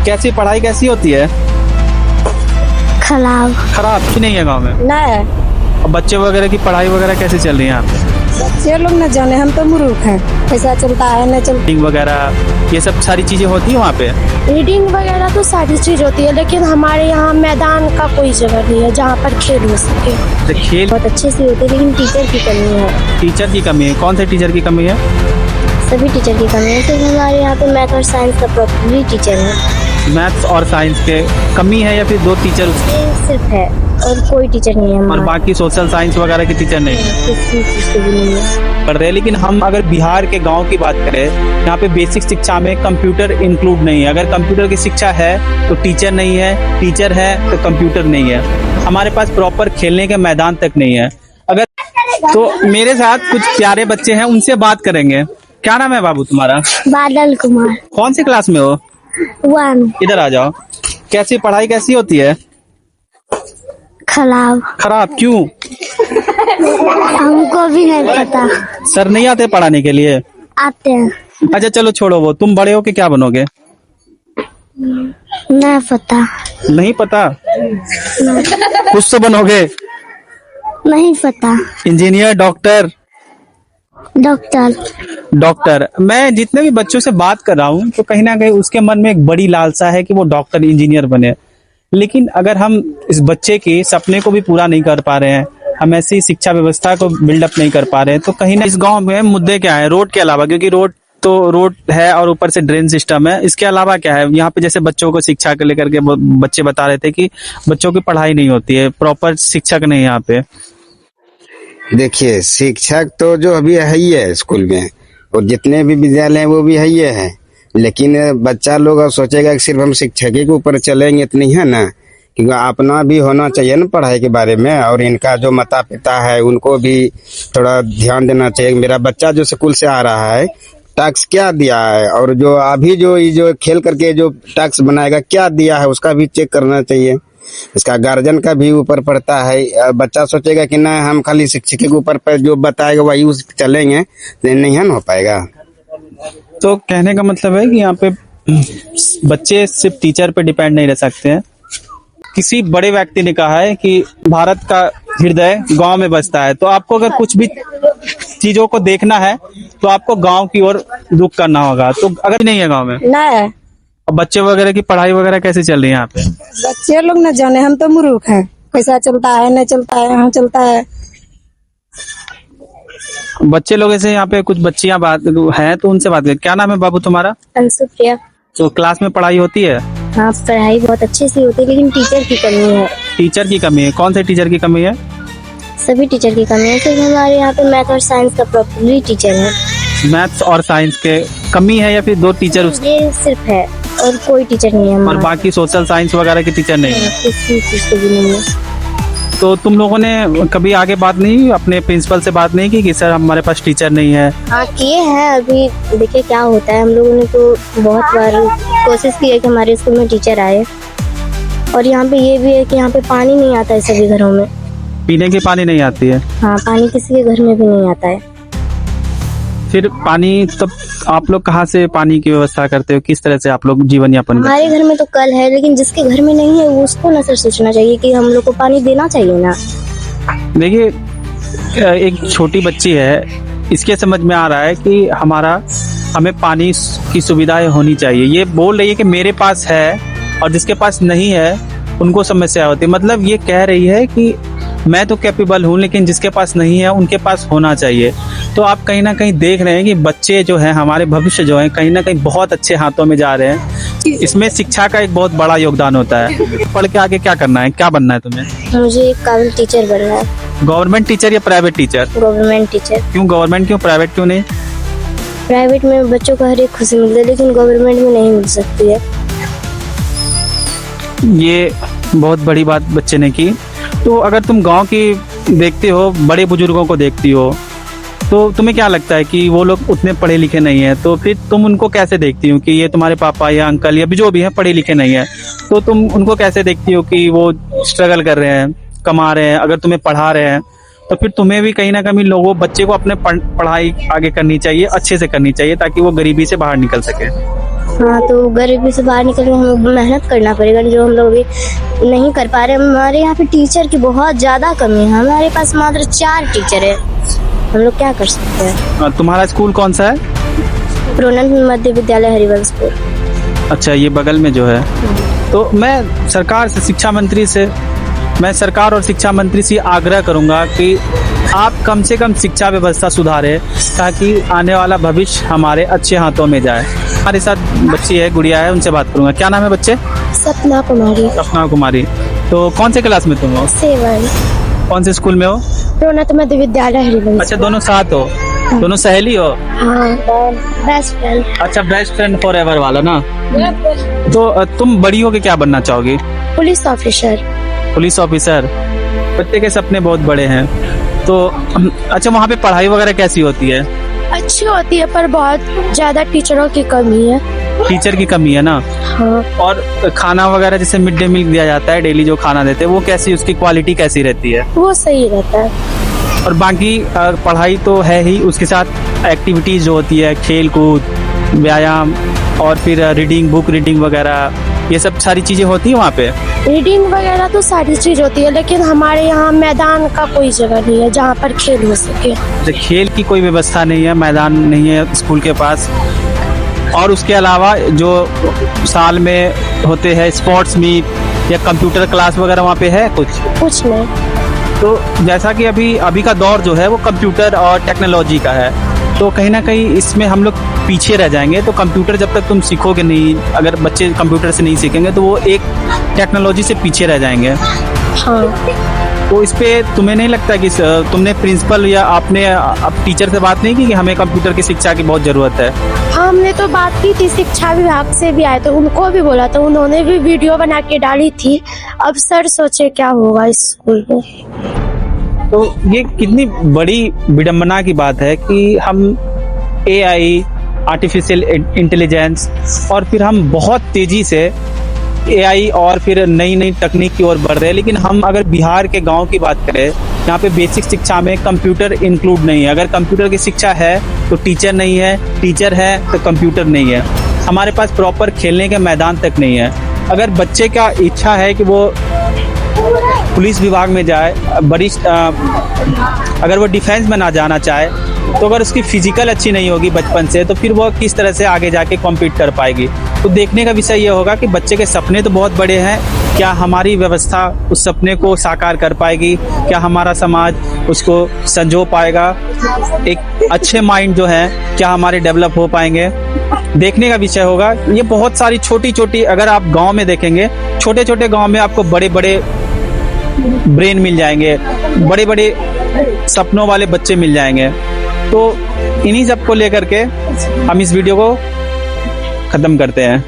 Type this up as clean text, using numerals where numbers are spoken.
कैसी पढ़ाई कैसी होती है? खराब। खराब क्यों नहीं है गांव में? नहीं, अब बच्चे वगैरह की पढ़ाई वगैरह कैसे चल रही है यहाँ पे? बच्चे लोग न जाने, हम तो मूर्ख हैं। पैसा चलता है न चलता। मीटिंग वगैरह ये सब सारी चीजें होती है वहाँ पे? रीडिंग वगैरह तो सारी चीज होती है, लेकिन हमारे यहाँ मैदान का कोई जगह नहीं है जहाँ पर खेल हो सके। तो खेल बहुत अच्छे से होते हैं, लेकिन टीचर की कमी है। टीचर की कमी है? कौन से टीचर की कमी है? सभी टीचर की कमी है। सिर्फ हमारे यहाँ पे मैथ और साइंस का प्रॉपरली टीचर है। मैथ्स और साइंस के कमी है या फिर 2 टीचर ये सिर्फ है और कोई टीचर नहीं है और हमारे। बाकी सोशल साइंस वगैरह के टीचर नहीं किसी चीज की भी नहीं है। पढ़ रहे? लेकिन हम अगर बिहार के गांव की बात करें, यहाँ पे बेसिक शिक्षा में कंप्यूटर इंक्लूड नहीं है। अगर कंप्यूटर की शिक्षा है तो टीचर नहीं है, टीचर है तो कंप्यूटर नहीं है। हमारे पास प्रॉपर खेलने के मैदान तक नहीं है। अगर तो मेरे साथ कुछ प्यारे बच्चे हैं, उनसे बात करेंगे। क्या नाम है बाबू तुम्हारा? बादल कुमार। कौन सी क्लास में हो? 1। इधर आ जाओ। कैसी पढ़ाई कैसी होती है? खराब। खराब क्यों? हमको भी नहीं पता। सर नहीं आते पढ़ाने के लिए? आते हैं। अच्छा चलो छोड़ो वो। तुम बड़े हो के क्या बनोगे? नहीं पता। नहीं पता? कुछ तो बनोगे। नहीं पता। Engineer, doctor? डॉक्टर। मैं जितने भी बच्चों से बात कर रहा हूँ तो कहीं ना कहीं उसके मन में एक बड़ी लालसा है कि वो डॉक्टर इंजीनियर बने। लेकिन अगर हम इस बच्चे के सपने को भी पूरा नहीं कर पा रहे हैं, हम ऐसी शिक्षा व्यवस्था को बिल्डअप नहीं कर पा रहे हैं, तो कहीं ना इस गांव में मुद्दे क्या है? रोड के अलावा, क्योंकि रोड है और ऊपर से ड्रेन सिस्टम है, इसके अलावा क्या है यहाँ पे? जैसे बच्चों को शिक्षा को लेकर के बच्चे बता रहे थे कि बच्चों की पढ़ाई नहीं होती है, प्रॉपर शिक्षक नहीं है यहाँ पे। देखिए, शिक्षक तो जो अभी है ही है स्कूल में, और जितने भी विद्यालय हैं वो भी है ही है। लेकिन बच्चा लोग अब सोचेगा कि सिर्फ हम शिक्षक के ऊपर चलेंगे तो नहीं है ना, क्योंकि अपना भी होना चाहिए ना पढ़ाई के बारे में। और इनका जो माता पिता है उनको भी थोड़ा ध्यान देना चाहिए। मेरा बच्चा जो स्कूल से आ रहा है टास्क क्या दिया है, और जो अभी जो खेल करके जो टास्क बनाएगा क्या दिया है उसका भी चेक करना चाहिए। इसका गार्जियन का भी ऊपर पड़ता है। बच्चा सोचेगा कि ना हम खाली शिक्षक के ऊपर पर जो बताएगा वही उस चलेंगे, नहीं है ना हो पाएगा। तो कहने का मतलब है कि यहाँ पे बच्चे सिर्फ टीचर पे डिपेंड नहीं रह सकते हैं। किसी बड़े व्यक्ति ने कहा है कि भारत का हृदय गांव में बसता है। तो आपको अगर कुछ भी चीजों को देखना है तो आपको गांव की ओर रुख करना होगा। तो अगर नहीं है गांव में, नहीं, अब बच्चे वगैरह की पढ़ाई वगैरह कैसे चल रही है यहाँ पे? बच्चे लोग न जाने, हम तो मूर्ख हैं। पैसा चलता है न चलता है, यहाँ चलता है। बच्चे लोग ऐसे यहाँ पे कुछ बच्चियां बात हैं तो उनसे बात करें। क्या नाम है बाबू तुम्हारा? अंशुप्रिया। तो क्लास में पढ़ाई होती है? हाँ, पढ़ाई बहुत अच्छे से होती है, लेकिन टीचर की कमी है। टीचर की कमी है? कौन से टीचर की कमी है? सभी टीचर की कमी है। सिर्फ हमारे यहाँ पे मैथ और साइंस का प्रॉपरली टीचर है। मैथ्स और साइंस के कमी है या फिर 2 टीचर ये सिर्फ है और कोई टीचर नहीं है और हमारे। बाकी सोशल साइंस वगैरह के टीचर नहीं है? किसी चीज की भी नहीं है। तो तुम लोगों ने कभी आगे बात नहीं, अपने प्रिंसिपल से बात नहीं की कि सर हमारे पास टीचर नहीं है? हाँ किए हैं, अभी देखिए क्या होता है। हम लोगों ने तो बहुत बार कोशिश की है कि हमारे स्कूल में टीचर आए। और यहाँ पे ये भी है कि यहाँ पे पानी नहीं आता है सभी घरों में। पीने की पानी नहीं आती है? हाँ, पानी किसी के घर में भी नहीं आता है। फिर पानी तब आप लोग कहाँ से पानी की व्यवस्था करते हो? किस तरह से आप लोग जीवन यापन करते हमारे घर में तो कल है, लेकिन जिसके घर में नहीं है उसको ना सर सोचना चाहिए कि हम लोग को पानी देना चाहिए ना। हो? देखिए, एक छोटी बच्ची है, इसके समझ में आ रहा है कि हमें पानी की सुविधाएं होनी चाहिए। ये बोल रही है कि मेरे पास है और जिसके पास नहीं है उनको समस्या होती है। मतलब ये कह रही है कि मैं तो कैपेबल हूँ, लेकिन जिसके पास नहीं है उनके पास होना चाहिए। तो आप कहीं ना कहीं देख रहे हैं कि बच्चे जो हैं, हमारे भविष्य जो है, कहीं ना कहीं बहुत अच्छे हाथों में जा रहे हैं। इसमें शिक्षा का एक बहुत बड़ा योगदान होता है। पढ़ के आगे क्या करना है, क्या बनना है तुम्हें? मुझे एक काबिल टीचर बनना है। गवर्नमेंट टीचर या प्राइवेट टीचर? Government teacher. क्यों गवर्नमेंट, क्यों प्राइवेट क्यों नहीं? प्राइवेट में बच्चों को हर एक खुशी मिलती है, लेकिन गवर्नमेंट में नहीं मिल सकती है। ये बहुत बड़ी बात बच्चे ने की। तो अगर तुम गांव की देखते हो, बड़े बुजुर्गों को देखती हो, तो तुम्हें क्या लगता है कि वो लोग उतने पढ़े लिखे नहीं है? तो फिर तुम उनको कैसे देखती हो कि ये तुम्हारे पापा या अंकल या भी जो भी है पढ़े लिखे नहीं है? तो तुम उनको कैसे देखती हो कि वो स्ट्रगल कर रहे हैं, कमा रहे हैं, अगर तुम्हें पढ़ा रहे हैं? तो फिर तुम्हें भी कहीं ना कहीं लोगों, बच्चे को अपने पढ़ाई आगे करनी चाहिए, अच्छे से करनी चाहिए, ताकि वो गरीबी से बाहर निकल सके। हाँ, तो गरीबी से बाहर निकल के हमें मेहनत करना पड़ेगा, जो हम लोग अभी नहीं कर पा रहे। हमारे यहाँ पे टीचर की बहुत ज़्यादा कमी है, हमारे पास मात्र 4 टीचर है, हम लोग क्या कर सकते हैं। तुम्हारा स्कूल कौन सा है? प्रोन्नत मध्य विद्यालय हरिवंशपुर। अच्छा, ये बगल में जो है। तो मैं सरकार और शिक्षा मंत्री से आग्रह करूंगा कि आप कम से कम शिक्षा व्यवस्था सुधारें, ताकि आने वाला भविष्य हमारे अच्छे हाथों में जाए। हमारे साथ बच्ची है, गुड़िया है, उनसे बात करूंगा। क्या नाम है बच्चे? सपना कुमारी। सपना कुमारी। तो कौन से क्लास में तुम हो? 7। कौन से स्कूल में हो? प्रोन्नत मध्य विद्यालय हरिवंशपुर। अच्छा, दोनों साथ हो? दोनों सहेली हो? हाँ, बेस्ट फ्रेंड। अच्छा, बेस्ट फ्रेंड फॉर एवर वाला ना। तो तुम बड़ी होके क्या बनना चाहोगी? Police officer. Police officer. बच्चे के सपने बहुत बड़े हैं। तो अच्छा, वहाँ पे पढ़ाई वगैरह कैसी होती है? अच्छी होती है, पर बहुत ज्यादा टीचरों की कमी है। टीचर की कमी है ना। हाँ। और खाना वगैरह जैसे मिड डे मील दिया जाता है, डेली जो खाना देते हैं, वो कैसी, उसकी क्वालिटी कैसी रहती है? वो सही रहता है। और बाकी पढ़ाई तो है ही, उसके साथ एक्टिविटीज जो होती है, खेल कूद, व्यायाम, और फिर रीडिंग, बुक रीडिंग वगैरह, ये सब सारी चीजें होती है वहाँ पे। रीडिंग वगैरह तो सारी चीज होती है, लेकिन हमारे यहाँ मैदान का कोई जगह नहीं है जहाँ पर खेल हो सके। खेल की कोई व्यवस्था नहीं है, मैदान नहीं है स्कूल के पास। और उसके अलावा जो साल में होते हैं स्पोर्ट्स मीट या कंप्यूटर क्लास वगैरह, वहाँ पे है कुछ नहीं। तो जैसा कि अभी का दौर जो है वो कंप्यूटर और टेक्नोलॉजी का है, तो कहीं ना कहीं इसमें हम लोग पीछे रह जाएंगे। तो कंप्यूटर जब तक तुम सीखोगे नहीं, अगर बच्चे कंप्यूटर से नहीं सीखेंगे, तो वो एक टेक्नोलॉजी से पीछे रह जाएंगे। हाँ। तो इस पे तुम्हें नहीं लगता कि तुमने प्रिंसिपल या आपने अब टीचर से बात नहीं की कि हमें कंप्यूटर की शिक्षा की बहुत ज़रूरत है? हाँ, हमने तो बात की थी, शिक्षा विभाग से भी आए थे, उनको भी बोला था, उन्होंने भी वीडियो बना के डाली थी। अब सर सोचे क्या होगा इस स्कूल में। तो ये कितनी बड़ी विडंबना की बात है कि हम AI, आर्टिफिशियल इंटेलिजेंस, और फिर हम बहुत तेजी से AI और फिर नई नई तकनीक की ओर बढ़ रहे हैं। लेकिन हम अगर बिहार के गांव की बात करें, यहाँ पे बेसिक शिक्षा में कंप्यूटर इंक्लूड नहीं है। अगर कंप्यूटर की शिक्षा है तो टीचर नहीं है, टीचर है तो कंप्यूटर नहीं है। हमारे पास प्रॉपर खेलने के मैदान तक नहीं है। अगर बच्चे का इच्छा है कि वो पुलिस विभाग में जाए, अगर वो डिफेंस में ना जाना चाहे, तो अगर उसकी फिजिकल अच्छी नहीं होगी बचपन से, तो फिर वो किस तरह से आगे जाके कॉम्पीट कर पाएगी। तो देखने का विषय ये होगा कि बच्चे के सपने तो बहुत बड़े हैं, क्या हमारी व्यवस्था उस सपने को साकार कर पाएगी? क्या हमारा समाज उसको संजो पाएगा? एक अच्छे माइंड जो है क्या हमारे डेवलप हो पाएंगे? देखने का विषय होगा। ये बहुत सारी छोटी छोटी, अगर आप गांव में देखेंगे, छोटे छोटे गांव में आपको बड़े बड़े ब्रेन मिल जाएंगे, बड़े बड़े सपनों वाले बच्चे मिल जाएंगे। तो इन्हीं सब को लेकर के हम इस वीडियो को खत्म करते हैं।